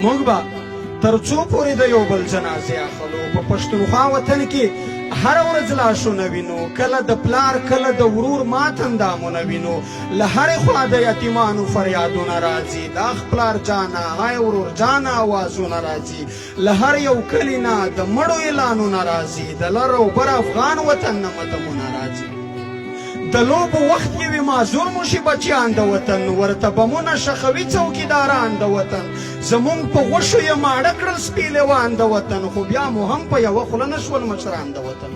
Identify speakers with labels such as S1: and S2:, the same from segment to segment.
S1: موږ به تر څو پورې د یو بل جنازې اخلو په پښتونخوا وطن کې هر ورځ لاشونه وینو کله د پلار کله د ورور مات اندامونه وینو له هرې خوا د یتیمانو فریادونه راځي د اخ پلار جانه های ورور جانه آوازونه راځي له هر یو کلي نه د مړو اعلانونه راځي د لر او بر افغان وطن نه متمونه راځي د لوبو وخت کې وي معذور مو شي بچیان د وطن ورته بمونه شخوي څوکیداران د وطن زمونږ په غوښو یې ماړه کړل سپي لیوان د وطن خو بیا مو هم په یوه خوله نه شول مشران د وطن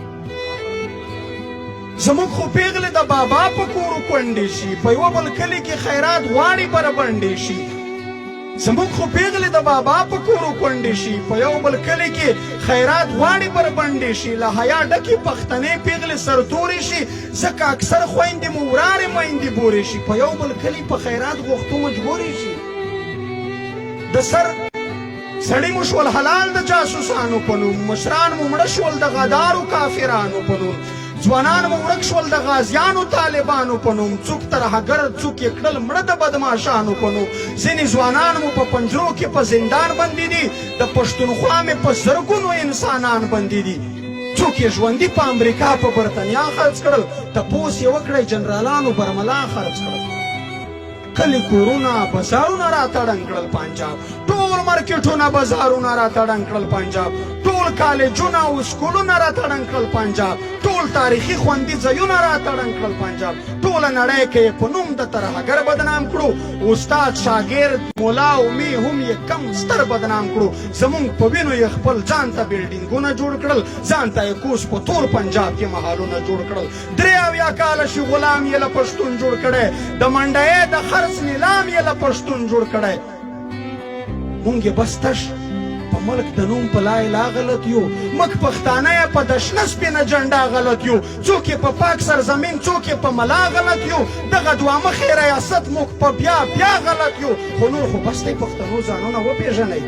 S1: زمونږ خو پیغلې د بابا په کورو کونډې شي په یوه بل کلي کې خیرات غواړي بربنډې شي زمونږ خو پیغلې د بابا په کورو کونډې شي په یو بل کلي کې خیرات غواړي بربنډې شي له حیا ډکې پښتنې پیغلې سرتورې شي ځکه اکثر خویندې مو ورارې میندې بورې شي په یو بل کلي په خیرات غوښتو مجبورې شي د سر سړی مو شول حلال د جاسوسانو په نوم مشران مو مړه شول د غدارو کافرانو په نوم ځوانان مو ورک شول د غازیانو طالبانو په نوم څوک ترهګر څوک یې کړل مړه د بدماشانو په نوم ځینې ځوانان مو په پنجرو کې په زندان بندي دي د پښتونخوا مې په زرګونو انسانان بندي دي څوک یې ژوندي په امریکا په برطانیا خرڅ کړل تپوس یې وکړئ جنرالانو برملا خرڅ کړل کلی کورونه بازارونه راته ړنګ کړل پنجاب ټول مارکیټونه بازارونه راته ړنګ کړل پنجاب ټول کالجونه او سکولونه راته ړنګ کړل پنجاب ټول تاریخي خوندي ځایونه راته ړنګ کړل پنجاب ټوله نړۍ کې یې په نوم د ترهګر بدنام کړو استاد شاګرد ملا او می هم یې کم ستر بدنام کړو زمونږ په وینو یې خپل ځان ته بلډینګونه جوړ کړل ځان ته یې کوس په ټول پنجاب کې محلونه جوړ کړل 83 کاله شي غلام یې له پښتون جوړ کړی د منډیې د خرڅ نیلام یې له پښتون جوړ کړی مونږ یې بس تش په ملک د نوم په لا اله غلط یو مک پښتانه یې په دشنه سپینه جنډا غلط یو څوک یې په پاک سرزمین څوک یې په ملا غلط یو دغه دوه مخې ریاست موږ په بیا غلط یو خو نور خو بس دی پښتنو ځانونه وپېژنئ